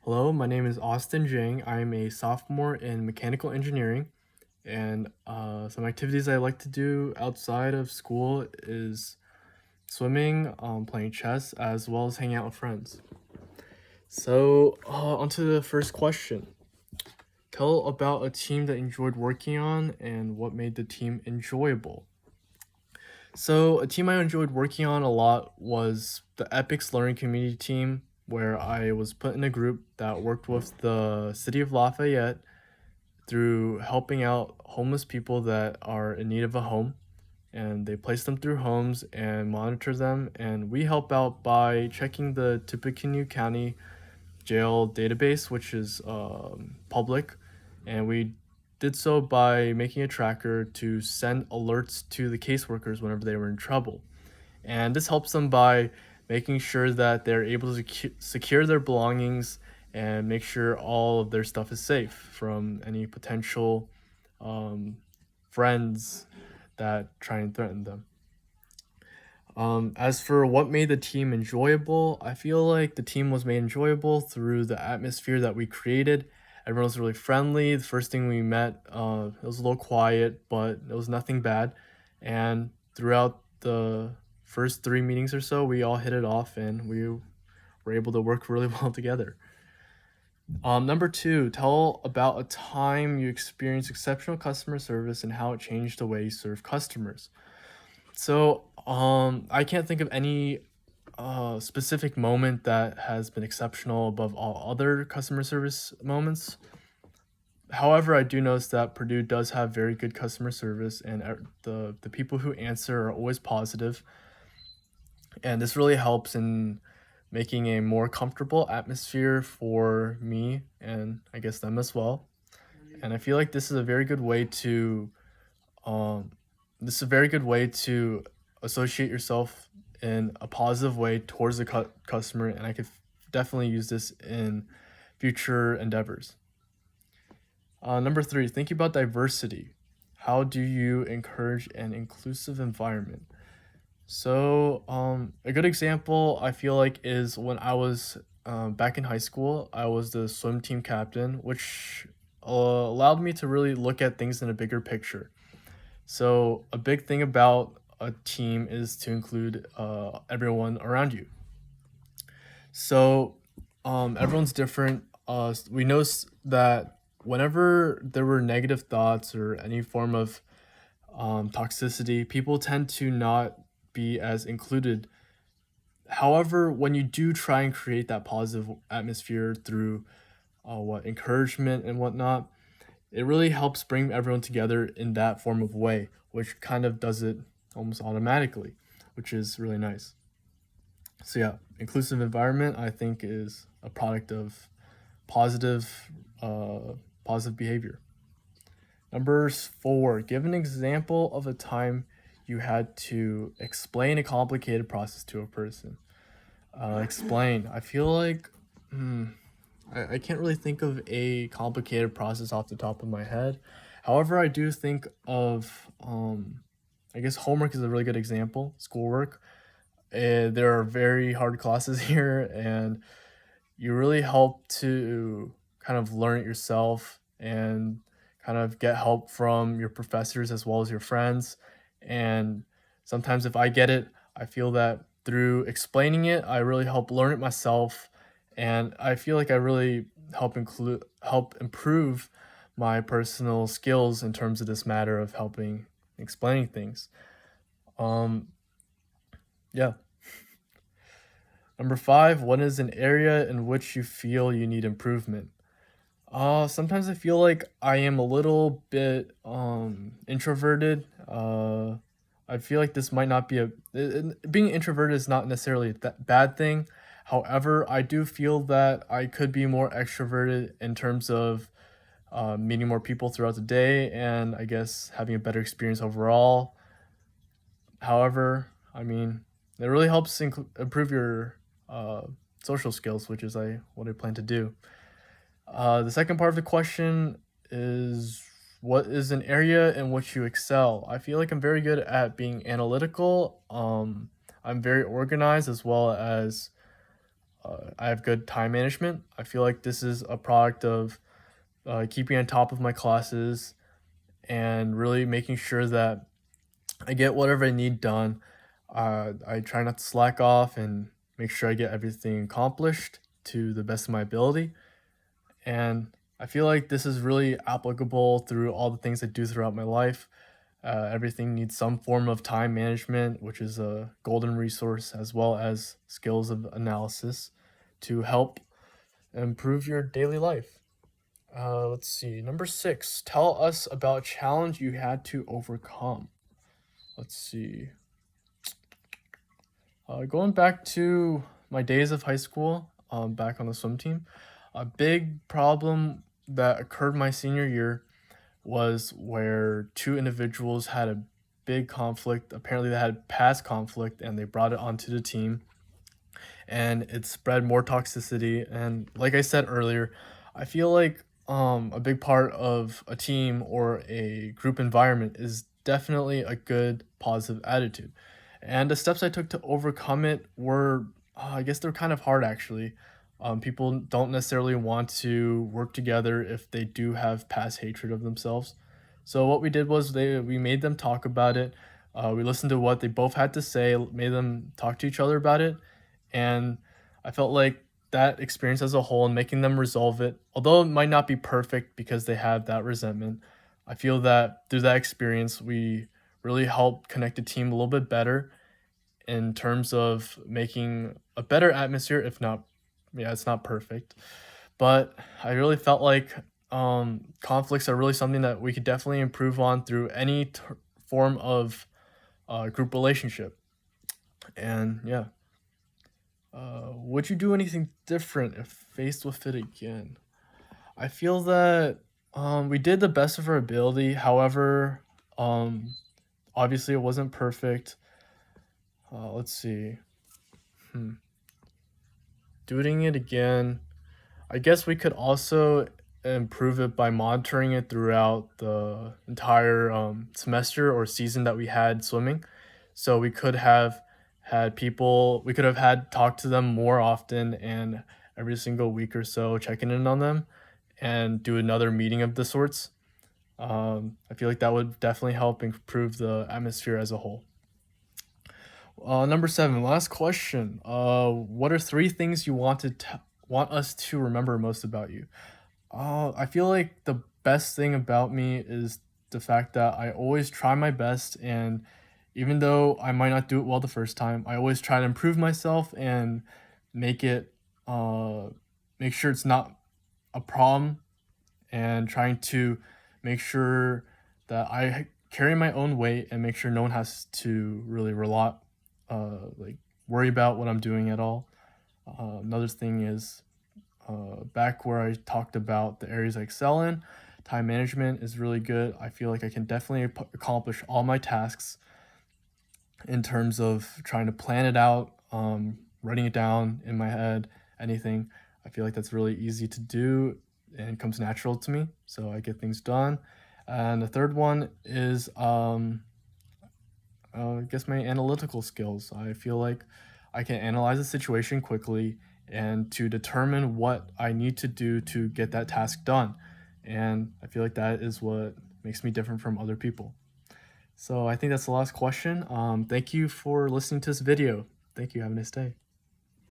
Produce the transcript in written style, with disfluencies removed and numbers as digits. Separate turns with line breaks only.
Hello, my name is Austin Jiang. I am a sophomore in mechanical engineering, and some activities I like to do outside of school is swimming, playing chess, as well as hanging out with friends. So, on to the first question. Tell about a team that you enjoyed working on and what made the team enjoyable. So, a team I enjoyed working on a lot was the Epics Learning Community team, where I was put in a group that worked with the city of Lafayette through helping out homeless people that are in need of a home. And they place them through homes and monitor them. And we help out by checking the Tippecanoe County jail database, which is public. And we did so by making a tracker to send alerts to the caseworkers whenever they were in trouble. And this helps them by making sure that they're able to secure their belongings and make sure all of their stuff is safe from any potential um, friends that try and threaten them. As for what made the team enjoyable, I feel like the team was made enjoyable through the atmosphere that we created. Everyone was really friendly. The first thing we met, it was a little quiet, but it was nothing bad. And throughout the first 3 meetings or so, we all hit it off and we were able to work really well together. Number two, tell about a time you experienced exceptional customer service and how it changed the way you serve customers. So, I can't think of any specific moment that has been exceptional above all other customer service moments. However, I do notice that Purdue does have very good customer service, and the people who answer are always positive, and this really helps in making a more comfortable atmosphere for me and I guess them as well. And I feel like this is a very good way to um, associate yourself in a positive way towards the customer, and I could definitely use this in future endeavors. Number three, thinking about diversity. How do you encourage an inclusive environment? So, a good example I feel like is when I was back in high school, I was the swim team captain, which allowed me to really look at things in a bigger picture. So a big thing about a team is to include everyone around you. So everyone's different. We noticed that whenever there were negative thoughts or any form of toxicity, people tend to not be as included. However, when you do try and create that positive atmosphere through what encouragement and whatnot, it really helps bring everyone together in that form of way, which kind of does it almost automatically, which is really nice. So yeah, inclusive environment I think is a product of positive positive behavior. Number four, give an example of a time you had to explain a complicated process to a person. Explain. I feel like I can't really think of a complicated process off the top of my head. However, I do think of, I guess homework is a really good example, schoolwork. There are very hard classes here, and you really help to kind of learn it yourself and kind of get help from your professors as well as your friends. And sometimes if I get it, I feel that through explaining it, I really help learn it myself, and I feel like I really help improve my personal skills in terms of this matter of helping explaining things. Um, yeah. Number five, what is an area in which you feel you need improvement? Sometimes I feel like I am a little bit introverted. I feel like this might not be being introverted is not necessarily a bad thing. However, I do feel that I could be more extroverted in terms of meeting more people throughout the day and I guess having a better experience overall. However, I mean, it really helps improve your uh, social skills, which is what I plan to do. The second part of the question is, what is an area in which you excel? I feel like I'm very good at being analytical. I'm very organized as well as I have good time management. I feel like this is a product of keeping on top of my classes and really making sure that I get whatever I need done. I try not to slack off and make sure I get everything accomplished to the best of my ability. And I feel like this is really applicable through all the things I do throughout my life. Everything needs some form of time management, which is a golden resource, as well as skills of analysis to help improve your daily life. Let's see. Number 6, tell us about a challenge you had to overcome. Let's see. Going back to my days of high school, back on the swim team, a big problem that occurred my senior year was where two individuals had a big conflict. Apparently, they had past conflict and they brought it onto the team, and it spread more toxicity. And like I said earlier, I feel like a big part of a team or a group environment is definitely a good positive attitude. And the steps I took to overcome it were, I guess they're kind of hard actually. People don't necessarily want to work together if they do have past hatred of themselves. So what we did was we made them talk about it. We listened to what they both had to say, made them talk to each other about it, and I felt like that experience as a whole and making them resolve it, although it might not be perfect because they have that resentment, I feel that through that experience, we really helped connect the team a little bit better in terms of making a better atmosphere, if not, yeah, it's not perfect. But I really felt like conflicts are really something that we could definitely improve on through any form of group relationship. And yeah. Would you do anything different if faced with it again? I feel that we did the best of our ability. However, um, obviously it wasn't perfect. Let's see. Hmm. Doing it again. I guess we could also improve it by monitoring it throughout the entire semester or season that we had swimming. So we could have had talked to them more often and every single week or so checking in on them and do another meeting of the sorts. I feel like that would definitely help improve the atmosphere as a whole. Number 7, last question. What are 3 things you want us to remember most about you? I feel like the best thing about me is the fact that I always try my best, and even though I might not do it well the first time, I always try to improve myself and make it, uh, make sure it's not a problem, and trying to make sure that I carry my own weight and make sure no one has to really like worry about what I'm doing at all. Another thing is back where I talked about the areas I excel in, time management is really good. I feel like I can definitely accomplish all my tasks in terms of trying to plan it out, writing it down in my head, anything. I feel like that's really easy to do and comes natural to me, so I get things done. And the third one is, I guess my analytical skills. I feel like I can analyze a situation quickly and to determine what I need to do to get that task done. And I feel like that is what makes me different from other people. So I think that's the last question. Thank you for listening to this video. Thank you. Have a nice day.